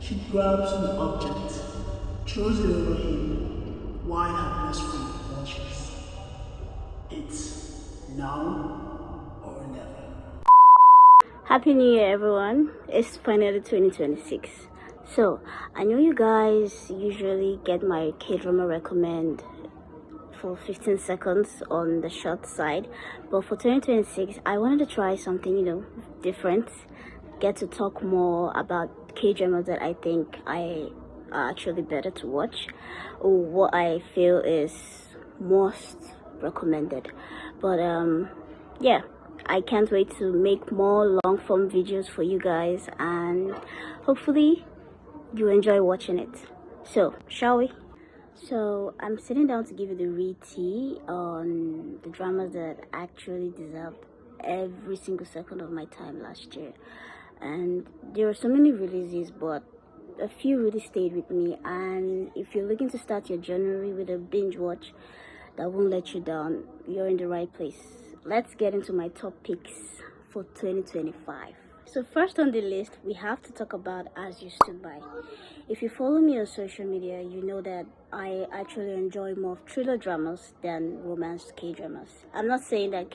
She grabs an object, throws it over him, while her best friend watches. It's now or never. Happy New Year, everyone. It's finally 2026. So, I know you guys usually get my K-drama recommend for 15 seconds on the short side, but for 2026, I wanted to try something, different. Get to talk more about K-dramas that I think are actually better to watch, or what I feel is most recommended. But yeah, I can't wait to make more long form videos for you guys, and hopefully you enjoy watching it. So shall we? So I'm sitting down to give you the read tea on the dramas that actually deserved every single second of my time last year. And there were so many releases, but a few really stayed with me. And if you're looking to start your January with a binge watch that won't let you down, you're in the right place. Let's get into my top picks for 2025. So first on the list, we have to talk about As You Stood By. If you follow me on social media, you know that I actually enjoy more thriller dramas than romance K-dramas. I'm not saying that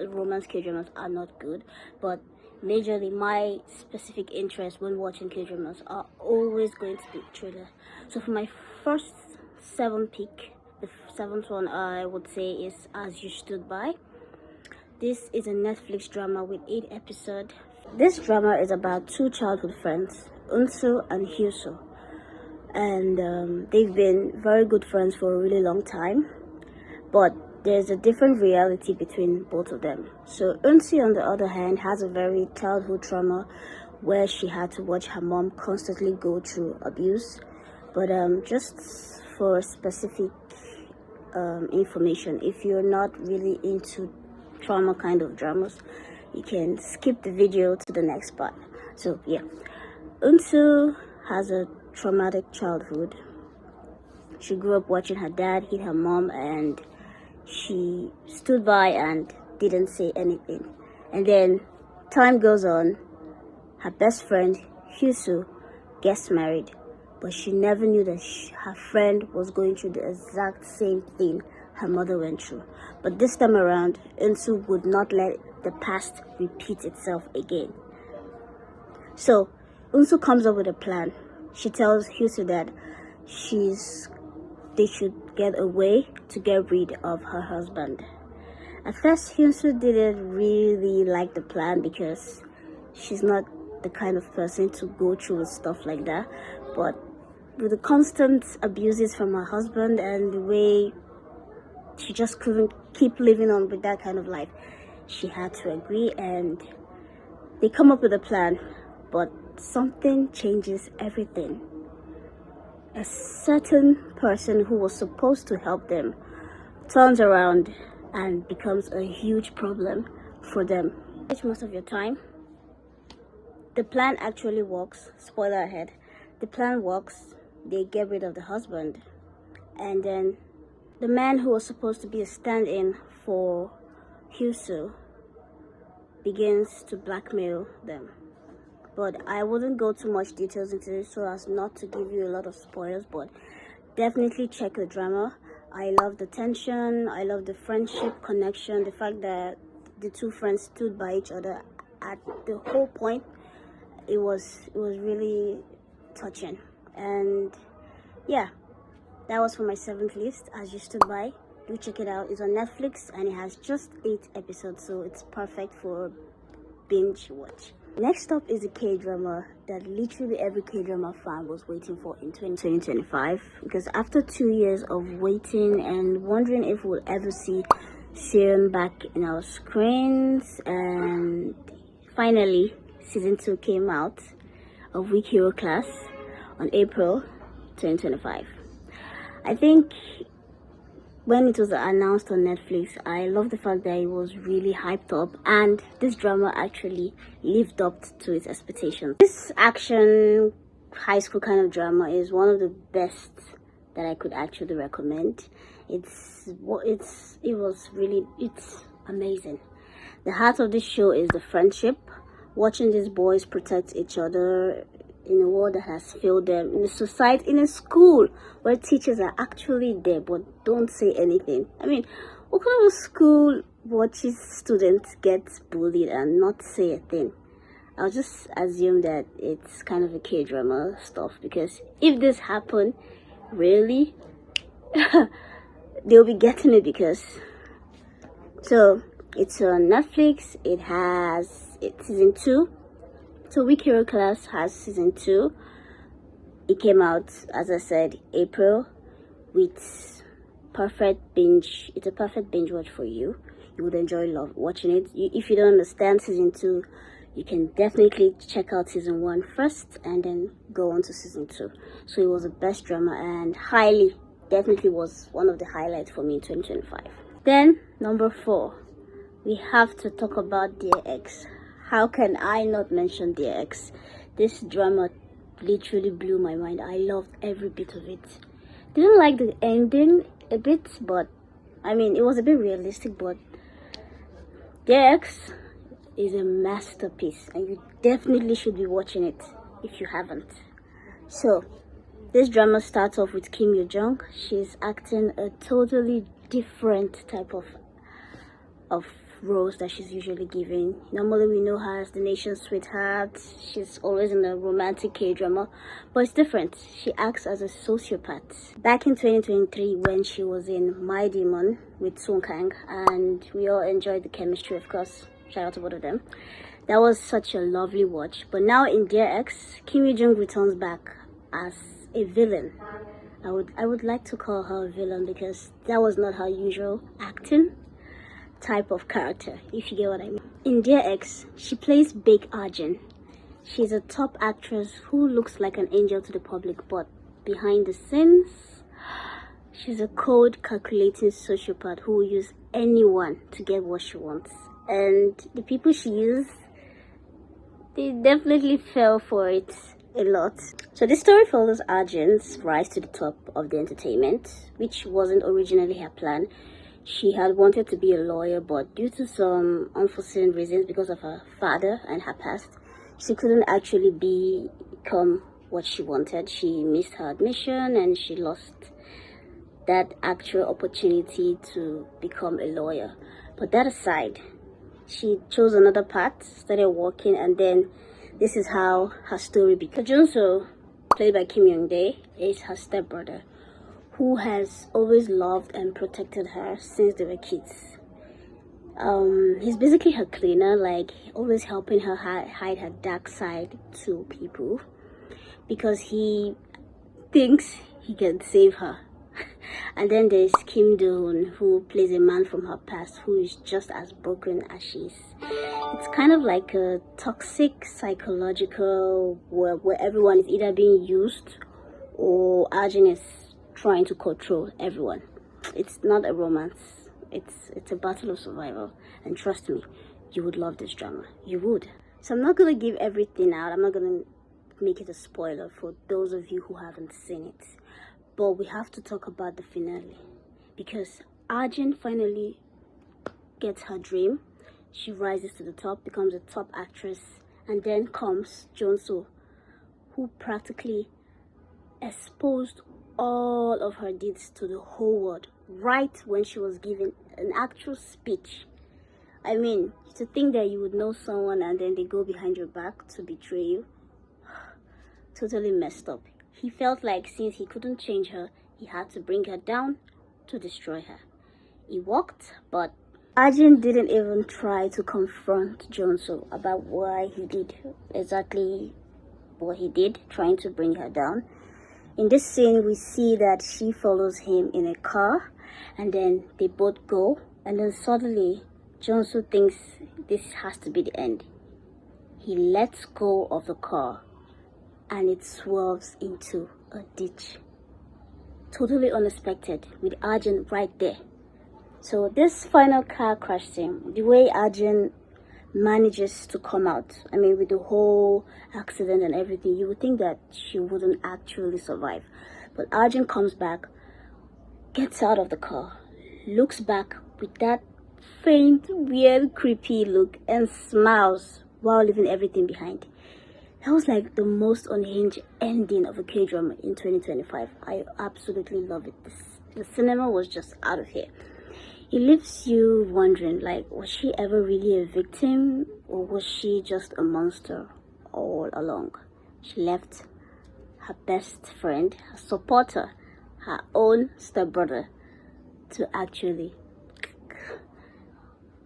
romance K-dramas are not good, but majorly my specific interest when watching K-dramas are always going to be thriller. So for my first 7 pick, the 7th one I would say is As You Stood By. This is a Netflix drama with 8 episodes. This drama is about 2 childhood friends, Unsu and Hyusu, and they've been very good friends for a really long time, but there's a different reality between both of them. So Unsu, on the other hand, has a very childhood trauma where she had to watch her mom constantly go through abuse. But just for specific information, if you're not really into trauma kind of dramas, you can skip the video to the next part. So yeah, Unsu has a traumatic childhood. She grew up watching her dad hit her mom, and she stood by and didn't say anything. And then time goes on, her best friend Hyusu gets married, but she never knew that her friend was going through the exact same thing her mother went through. But this time around, Unsu would not let the past repeat itself again. So Unsu comes up with a plan. She tells Hyusu that they should get a way to get rid of her husband. At first, Hyusu didn't really like the plan because she's not the kind of person to go through with stuff like that. But with the constant abuses from her husband and the way she just couldn't keep living on with that kind of life, she had to agree, and they come up with a plan. But something changes everything. A certain person who was supposed to help them turns around and becomes a huge problem for them. Most of your time, the plan actually works. Spoiler ahead, the plan works. They get rid of the husband, and then the man who was supposed to be a stand-in for Hyusu begins to blackmail them. But I wouldn't go too much details into this so as not to give you a lot of spoilers, but definitely check the drama. I love the tension, I love the friendship connection, the fact that the 2 friends stood by each other at the whole point. It was really touching. And yeah, that was for my 7th list, As You Stood By. Do check it out. It's on Netflix and it has just 8 episodes, so it's perfect for binge watch. Next up is a K-drama that literally every K-drama fan was waiting for in 2025, because after 2 years of waiting and wondering if we'll ever see Serum back in our screens, and finally season 2 came out of Weak Hero Class on April 2025. I think when it was announced on Netflix, I love the fact that it was really hyped up, and this drama actually lived up to its expectations. This action high school kind of drama is one of the best that I could actually recommend. It's amazing. The heart of this show is the friendship. Watching these boys protect each other in a world that has failed them, in a society, in a school where teachers are actually there but don't say anything. I mean, what kind of school watches students get bullied and not say a thing? I'll just assume that it's kind of a K-drama stuff, because if this happened, really, they'll be getting it. Because so it's on Netflix. It's season 2. So Week Hero Class has season 2. It came out, as I said, April, with perfect binge. It's a perfect binge watch for you. You would enjoy watching it. If you don't understand season 2, you can definitely check out season 1 first and then go on to season 2. So it was the best drama and definitely was one of the highlights for me in 2025. Then number 4, we have to talk about Dear X. How can I not mention Dear X? This drama literally blew my mind. I loved every bit of it. Didn't like the ending a bit, but I mean, it was a bit realistic, but Dear X is a masterpiece and you definitely should be watching it if you haven't. So this drama starts off with Kim Yoo-jung. She's acting a totally different type of roles that she's usually given. Normally we know her as the nation's sweetheart. She's always in a romantic K-drama, but it's different. She acts as a sociopath. Back in 2023, when she was in My Demon with Sung Kang, and we all enjoyed the chemistry, of course. Shout out to both of them. That was such a lovely watch. But now in Dear X, Kim Yoo-jung returns back as a villain. I would like to call her a villain because that was not her usual acting type of character, if you get what I mean. In Dear X, she plays Baek Arjun. She's a top actress who looks like an angel to the public, but behind the scenes, she's a cold, calculating sociopath who will use anyone to get what she wants. And the people she used, they definitely fell for it a lot. So this story follows Arjun's rise to the top of the entertainment, which wasn't originally her plan. She had wanted to be a lawyer, but due to some unforeseen reasons, because of her father and her past, she couldn't actually become what she wanted. She missed her admission and she lost that actual opportunity to become a lawyer. But that aside, she chose another path, started working, and then this is how her story began. So Junso, played by Kim Young-dae, is her stepbrother, who has always loved and protected her since they were kids. He's basically her cleaner, like always helping her hide her dark side to people because he thinks he can save her. And then there's Kim Do-hoon, who plays a man from her past who is just as broken as she is. It's kind of like a toxic psychological where everyone is either being used or Arjun is trying to control everyone. It's not a romance. It's a battle of survival. And trust me, you would love this drama. You would. So I'm not going to give everything out. I'm not going to make it a spoiler for those of you who haven't seen it. But we have to talk about the finale, because Arjun finally gets her dream. She rises to the top, becomes a top actress, and then comes Junso, who practically exposed all of her deeds to the whole world right when she was giving an actual speech. I mean, to think that you would know someone and then they go behind your back to betray you, totally messed up. He felt like since he couldn't change her, he had to bring her down to destroy her. It worked, but Arjun didn't even try to confront Junso about why he did exactly what he did, trying to bring her down. In this scene, we see that she follows him in a car, and then they both go, and then suddenly Junso thinks this has to be the end. He lets go of the car and it swerves into a ditch. Totally unexpected, with Arjun right there. So this final car crash scene, the way Arjun manages to come out, I mean, with the whole accident and everything, you would think that she wouldn't actually survive. But Arjun comes back, gets out of the car, looks back with that faint, weird, creepy look, and smiles while leaving everything behind. That was like the most unhinged ending of a K-drama in 2025. I absolutely love it. The cinema was just out of here. It leaves you wondering, like, was she ever really a victim, or was she just a monster all along? She left her best friend, her supporter, her own stepbrother to actually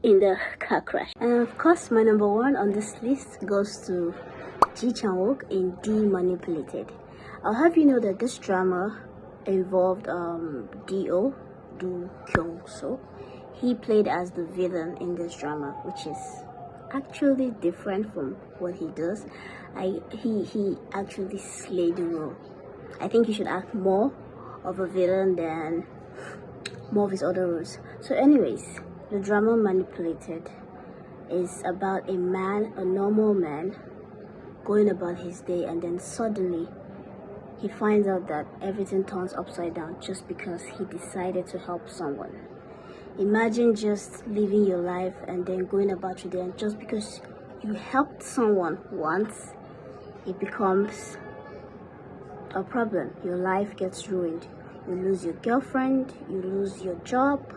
in the car crash. And of course, my number one on this list goes to Ji Chang-wook in Demanipulated. I'll have you know that this drama involved Do Kyung-so. He played as the villain in this drama, which is actually different from what he does. He actually slayed the role. I think he should act more of a villain than more of his other roles. So anyways, the drama Manipulated is about a man, a normal man, going about his day, and then suddenly he finds out that everything turns upside down just because he decided to help someone. Imagine just living your life and then going about your day, and just because you helped someone once, it becomes a problem. Your life gets ruined. You lose your girlfriend, you lose your job,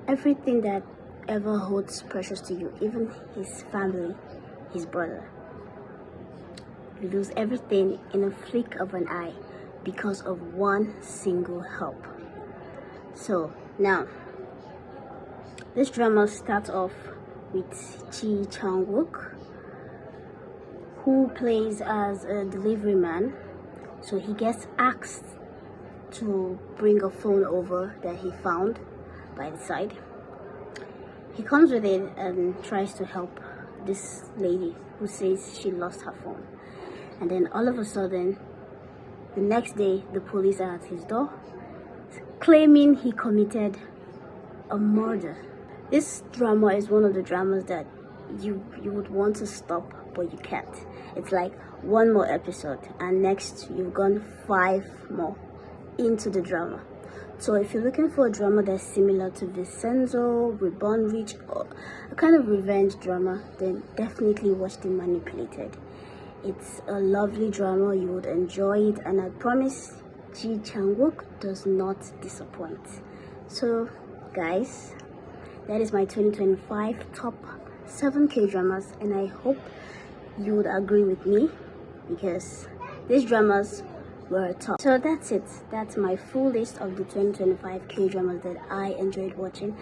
everything that ever holds precious to you, even his family, his brother. You lose everything in a flick of an eye because of one single help. So now, this drama starts off with Ji Chang-wook, who plays as a delivery man. So he gets asked to bring a phone over that he found by the side. He comes with it and tries to help this lady who says she lost her phone. And then all of a sudden, the next day, the police are at his door claiming he committed a murder. This drama is one of the dramas that you would want to stop, but you can't. It's like one more episode and next you've gone 5 more into the drama. So if you're looking for a drama that's similar to Vincenzo, Reborn Rich, or a kind of revenge drama, then definitely watch The Manipulated. It's a lovely drama, you would enjoy it, and I promise Ji Chang-wook does not disappoint. So guys, that is my 2025 top 7 K-dramas, and I hope you would agree with me because these dramas were top. So that's it. That's my full list of the 2025 K-dramas that I enjoyed watching.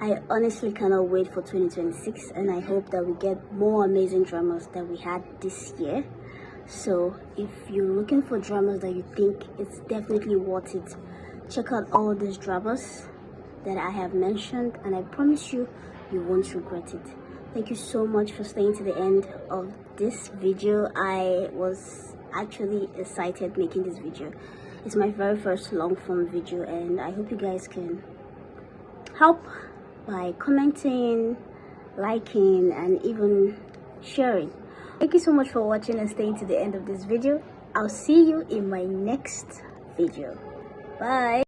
I honestly cannot wait for 2026, and I hope that we get more amazing dramas that we had this year. So if you're looking for dramas that you think it's definitely worth it, check out all these dramas that I have mentioned, and I promise you, you won't regret it. Thank you so much for staying to the end of this video. I was actually excited making this video. It's my very first long form video, and I hope you guys can help by commenting, liking, and even sharing. Thank you so much for watching and staying to the end of this video. I'll see you in my next video. Bye.